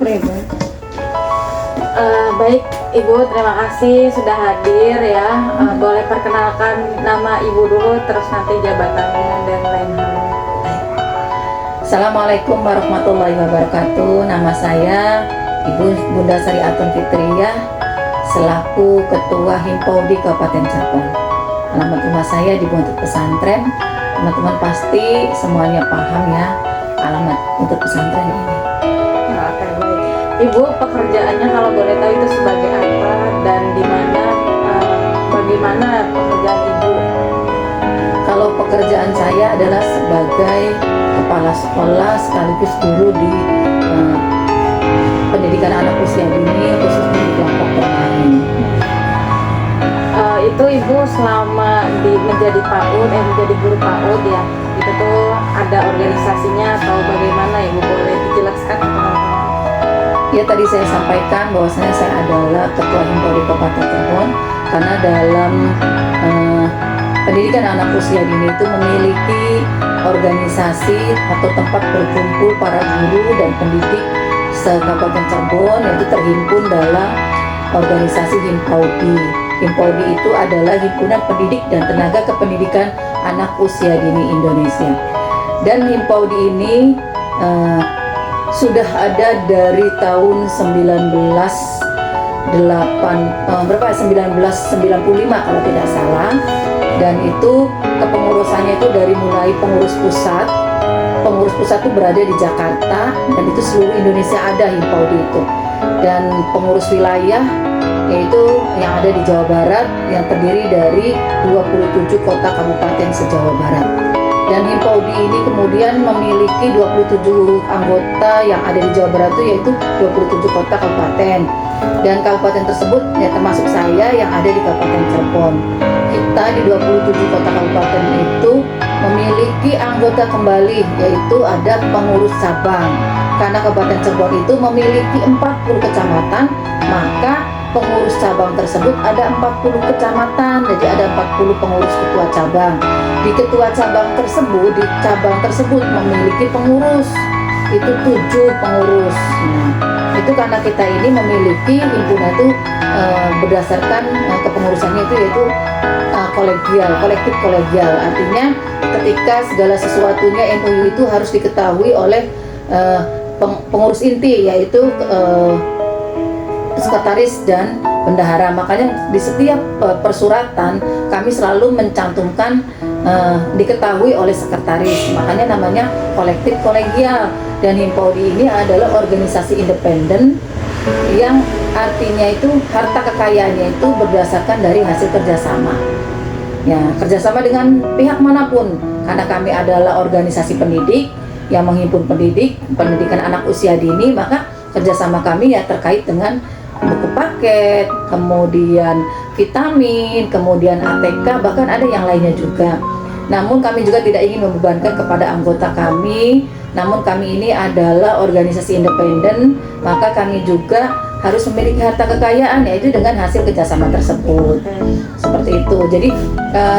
Baik Ibu, terima kasih sudah hadir ya. Boleh perkenalkan nama Ibu dulu, terus nanti jabatannya dan lain hal. Assalamualaikum warahmatullahi wabarakatuh. Nama saya Ibu Bunda Sari Atun Fitriyah selaku Ketua Himpaudi Kabupaten Cirebon. Alamat rumah saya di Buntut Pesantren. Teman-teman pasti semuanya paham ya alamat Buntut Pesantren ini. Oke, baik. Ibu, pekerjaannya kalau boleh tahu itu sebagai apa dan di mana, bagaimana pekerjaan Ibu? Kalau pekerjaan saya adalah sebagai kepala sekolah sekaligus guru di pendidikan anak usia dini khususnya di kelompok bermain. Itu Ibu selama menjadi PAUD, menjadi guru PAUD ya, itu tuh ada organisasinya atau bagaimana Ibu, boleh dijelaskan ke teman-teman? Ya, tadi saya sampaikan bahwasanya saya adalah Ketua Himpaudi Kabupaten Cirebon karena dalam pendidikan anak usia dini itu memiliki organisasi atau tempat berkumpul para guru dan pendidik se-Kabupaten Cirebon, yaitu terhimpun dalam organisasi Himpaudi. Himpaudi itu adalah himpunan pendidik dan tenaga kependidikan anak usia dini Indonesia. Dan Himpaudi ini sudah ada dari tahun 1995 kalau tidak salah, dan itu kepengurusannya itu dari mulai pengurus pusat itu berada di Jakarta dan itu seluruh Indonesia ada Himpaudi itu, dan pengurus wilayah yaitu yang ada di Jawa Barat yang terdiri dari 27 kota kabupaten se-Jawa Barat. Dan Himpaudi ini kemudian memiliki 27 anggota yang ada di Jawa Barat itu, yaitu 27 kota kabupaten. Dan kabupaten tersebut ya termasuk saya yang ada di Kabupaten Cirebon. Kita di 27 kota kabupaten itu memiliki anggota kembali, yaitu ada pengurus cabang. Karena Kabupaten Cirebon itu memiliki 40 kecamatan, maka pengurus cabang tersebut ada 40 kecamatan, jadi ada 40 pengurus ketua cabang. Di ketua cabang tersebut, di cabang tersebut memiliki pengurus, itu 7 pengurus. Nah, itu karena kita ini memiliki himpunan itu berdasarkan kepengurusannya itu yaitu kolektif kolegial. Artinya ketika segala sesuatunya MOU itu harus diketahui oleh pengurus inti, yaitu sekretaris dan bendahara. Makanya di setiap persuratan kami selalu mencantumkan diketahui oleh sekretaris, makanya namanya kolektif kolegial. Dan Himpaudi ini adalah organisasi independen yang artinya itu harta kekayaannya itu berdasarkan dari hasil kerjasama ya, kerjasama dengan pihak manapun, karena kami adalah organisasi pendidik yang menghimpun pendidikan anak usia dini, maka kerjasama kami ya terkait dengan buku paket, kemudian vitamin, kemudian ATK, bahkan ada yang lainnya juga. Namun kami juga tidak ingin membebankan kepada anggota kami, namun kami ini adalah organisasi independen, maka kami juga harus memiliki harta kekayaan, yaitu dengan hasil kerjasama tersebut. Seperti itu. Jadi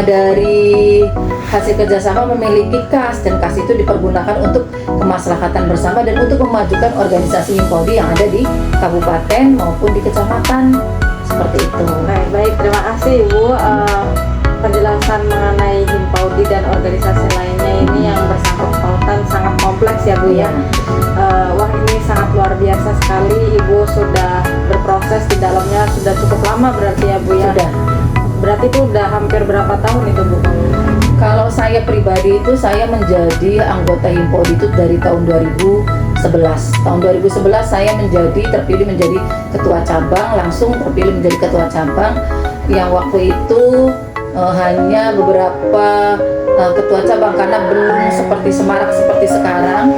dari hasil kerjasama memiliki kas, dan kas itu dipergunakan untuk kemaslahatan bersama dan untuk memajukan organisasi Himpaudi yang ada di kabupaten maupun di kecamatan. Seperti itu. Baik, terima kasih Ibu. Penjelasan mengenai Himpaudi dan organisasi lainnya ini yang bersangkut pautan sangat kompleks ya Bu ya. Wah, ini sangat luar biasa sekali. Ibu sudah berproses di dalamnya sudah cukup lama berarti ya Bu ya. Sudah. Berarti itu udah hampir berapa tahun itu Bu? Kalau saya pribadi itu saya menjadi anggota Himpaudi itu dari tahun 2011. Tahun 2011 saya terpilih menjadi ketua cabang, langsung terpilih menjadi ketua cabang yang waktu itu hanya beberapa ketua cabang, karena belum seperti semarak seperti sekarang.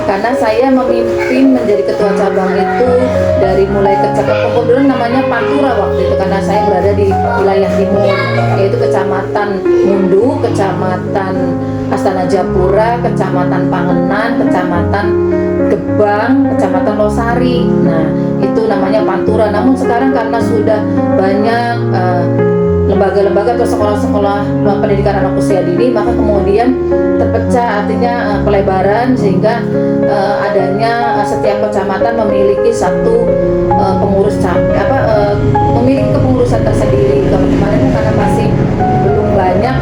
Karena saya memimpin menjadi ketua cabang itu dari mulai kebetulan namanya Pantura waktu itu, karena saya berada di wilayah timur, yaitu Kecamatan Mundu, Kecamatan Astana Japura, Kecamatan Pangenan, Kecamatan Gebang, Kecamatan Losari. Nah, itu namanya Pantura. Namun sekarang karena sudah banyak lembaga-lembaga atau sekolah-sekolah pendidikan anak usia dini, maka kemudian terpecah, artinya pelebaran, sehingga adanya setiap kecamatan memiliki satu pengurus memiliki kepengurusan tersendiri. Kalau kemarin karena masih belum banyak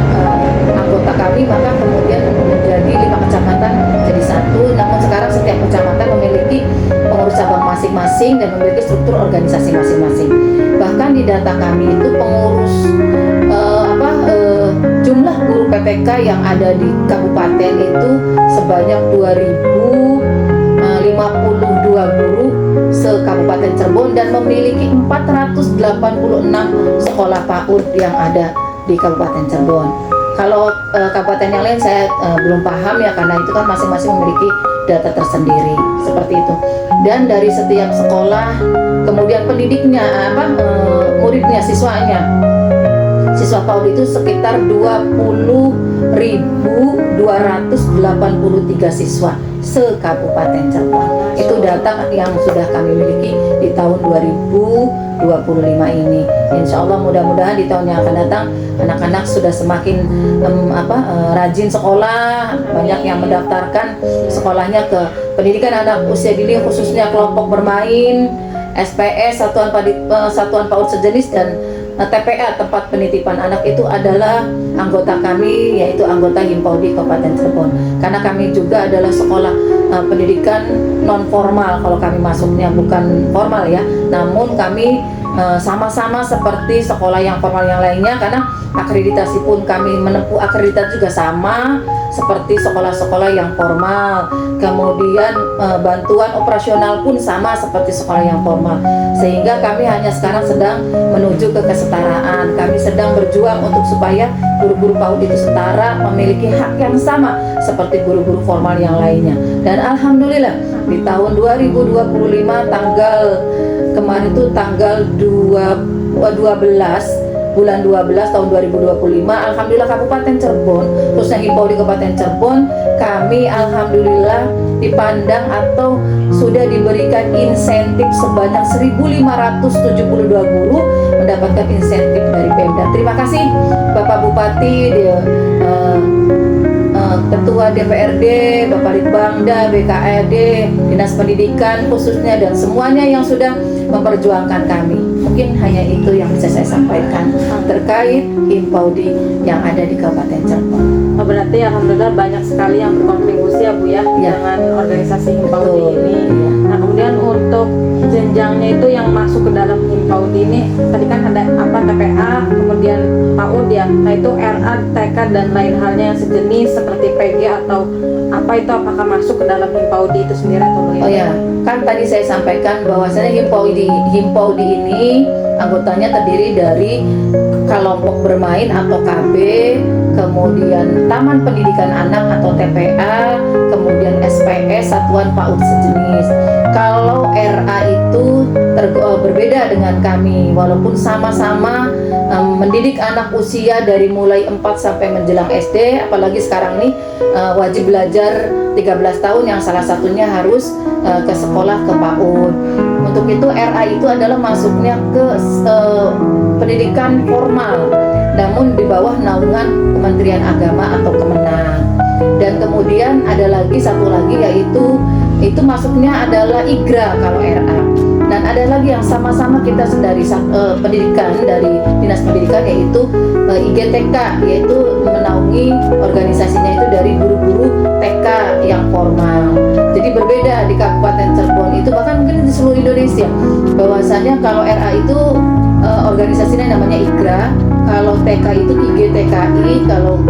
anggota kami, maka kemudian menjadi 5 kecamatan jadi satu. Namun sekarang setiap kecamatan memiliki pengurus cabang masing-masing dan memiliki struktur organisasi masing-masing. Bahkan di data kami itu pengurus jumlah guru PTK yang ada di kabupaten itu sebanyak 2.052 guru se-Kabupaten Cirebon dan memiliki 486 sekolah PAUD yang ada di Kabupaten Cirebon. Kalau kabupaten yang lain saya belum paham ya, karena itu kan masing-masing memiliki data tersendiri seperti itu. Dan dari setiap sekolah, kemudian pendidiknya, muridnya, siswa PAUD itu sekitar 20.283 siswa se-Kabupaten Cirebon. Itu data yang sudah kami miliki di tahun 2025 ini. Insya Allah mudah-mudahan di tahun yang akan datang anak-anak sudah semakin rajin sekolah, banyak yang mendaftarkan sekolahnya ke pendidikan anak usia dini, khususnya kelompok bermain, SPS, satuan PAUD sejenis, dan TPA, tempat penitipan anak. Itu adalah anggota kami, yaitu anggota Himpaudi Kabupaten Cirebon. Karena kami juga adalah sekolah pendidikan non formal, kalau kami masuknya bukan formal ya, namun kami sama-sama seperti sekolah yang formal yang lainnya, karena akreditasi pun kami menempuh akreditasi juga sama seperti sekolah-sekolah yang formal. Kemudian bantuan operasional pun sama seperti sekolah yang formal, sehingga kami hanya sekarang sedang menuju ke kesetaraan. Kami sedang berjuang untuk supaya guru-guru PAUD itu setara, memiliki hak yang sama seperti guru-guru formal yang lainnya. Dan alhamdulillah di tahun 2025 kemarin itu tanggal 12 bulan 12 tahun 2025, alhamdulillah Kabupaten Cirebon, khususnya Himpaudi Kabupaten Cirebon, kami alhamdulillah dipandang atau sudah diberikan insentif sebanyak 1.572 guru mendapatkan insentif dari Pemda. Terima kasih Bapak Bupati, Ketua DPRD, Bapak Litbangda, BKED, Dinas Pendidikan khususnya, dan semuanya yang sudah memperjuangkan kami. Mungkin hanya itu yang bisa saya sampaikan terkait Himpaudi yang ada di Kabupaten Cirebon. Berarti alhamdulillah banyak sekali yang berkontribusi ya Bu ya, dengan organisasi Himpaudi ini. Nah kemudian untuk jenjangnya itu yang masuk ke dalam Himpaudi ini, tadi kan ada TPA, kemudian PAUD ya. Nah itu RA, TK dan lain halnya yang sejenis seperti PG atau apa itu, apakah masuk ke dalam Himpaudi itu sendiri atau belum? Oh ya, kan tadi saya sampaikan bahwasanya Himpaudi ini anggotanya terdiri dari kelompok bermain atau KB, kemudian Taman Pendidikan Anak atau TPA, kemudian SPS, Satuan PAUD sejenis. Kalau RA itu berbeda dengan kami, walaupun sama-sama mendidik anak usia dari mulai 4 sampai menjelang SD, apalagi sekarang ini wajib belajar 13 tahun yang salah satunya harus ke sekolah ke PAUD. Untuk itu RA itu adalah masuknya ke pendidikan formal, namun di bawah naungan Kementerian Agama atau Kemenang. Dan kemudian ada lagi satu lagi, yaitu itu masuknya adalah IGRA kalau RA. Dan ada lagi yang sama-sama kita dari pendidikan dari Dinas Pendidikan, yaitu IGTK, yaitu menaungi organisasinya itu dari guru-guru TK yang formal. Jadi berbeda di Kabupaten Cirebon itu, bahkan mungkin di seluruh Indonesia, bahwasanya kalau RA itu organisasinya namanya IGRA, kalau TK itu IGTKI, kalau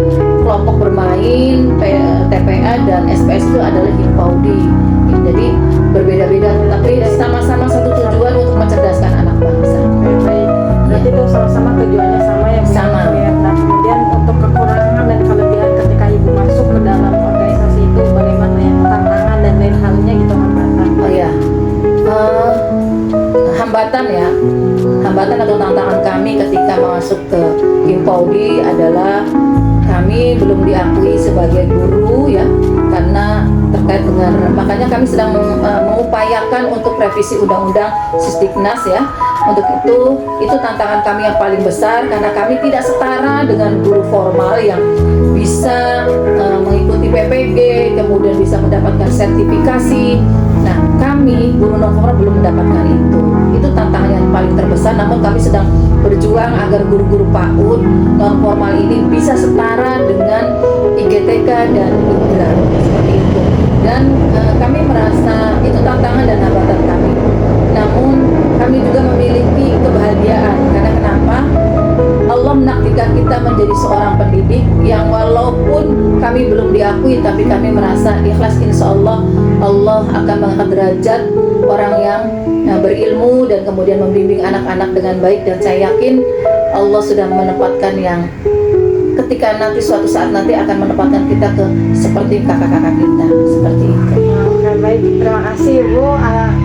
kelompok bermain TPA dan SPS itu adalah Himpaudi. Jadi berbeda-beda, tapi sama-sama satu tujuan untuk mencerdaskan anak bangsa. Baik, berarti itu sama-sama tujuannya sama ya Bu? Sama. Nah kemudian untuk kekurangan dan kelebihan ketika Ibu masuk ke dalam organisasi itu, bagaimana ya, tantangan dan lain halnya gitu, hambatan? Oh ya, hambatan ya. hambatan atau tantangan kami ketika masuk ke Himpaudi adalah kami belum diakui sebagai guru ya, karena terkait dengan, makanya kami sedang mengupayakan untuk revisi undang-undang Sisdiknas ya. Untuk itu tantangan kami yang paling besar, karena kami tidak setara dengan guru formal yang bisa mengikuti PPG, kemudian bisa mendapatkan sertifikasi. Nah, kami guru non formal belum mendapatkan itu. Itu tantangan yang paling terbesar. Namun kami sedang berjuang agar guru-guru PAUD non formal ini bisa setara dengan IGTK dan IGRA seperti itu. Dan kami merasa itu tantangan dan hambatan kami. Namun kami juga memiliki kebahagiaan, karena kenapa? Allah menakdirkan kita menjadi seorang pendidik yang walaupun kami belum diakui, tapi kami merasa ikhlas, insya Allah Allah akan mengangkat derajat orang yang berilmu dan kemudian membimbing anak-anak dengan baik. Dan saya yakin Allah sudah menempatkan yang ketika nanti suatu saat nanti akan menempatkan kita ke seperti kakak-kakak kita, seperti itu. Oke, baik, terima kasih Ibu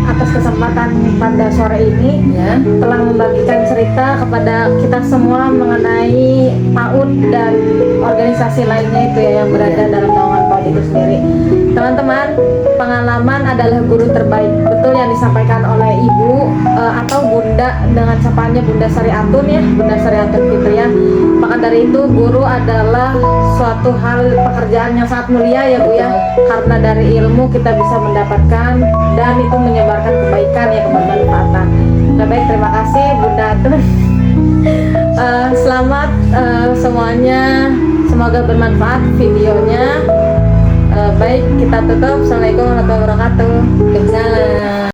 atas kesempatan pada sore ini Ya. telah membagikan cerita kepada kita semua mengenai PAUD dan organisasi lainnya itu ya yang berada dalam naungan PAUD itu sendiri. Teman-teman, pengalaman adalah guru terbaik, betul yang disampaikan oleh Ibu atau Bunda dengan sapaannya Bunda Sariatun ya, Bunda Sariatun Fitriah. Maka dari itu guru adalah suatu hal pekerjaan yang sangat mulia ya Bu ya, karena dari ilmu kita bisa mendapatkan dan itu menyebarkan kebaikan ya, kebermanfaatan. Nah, baik, terima kasih Bunda Atun. Selamat semuanya, semoga bermanfaat videonya. Baik, kita tutup. Assalamualaikum warahmatullahi wabarakatuh. Waalaikumsalam.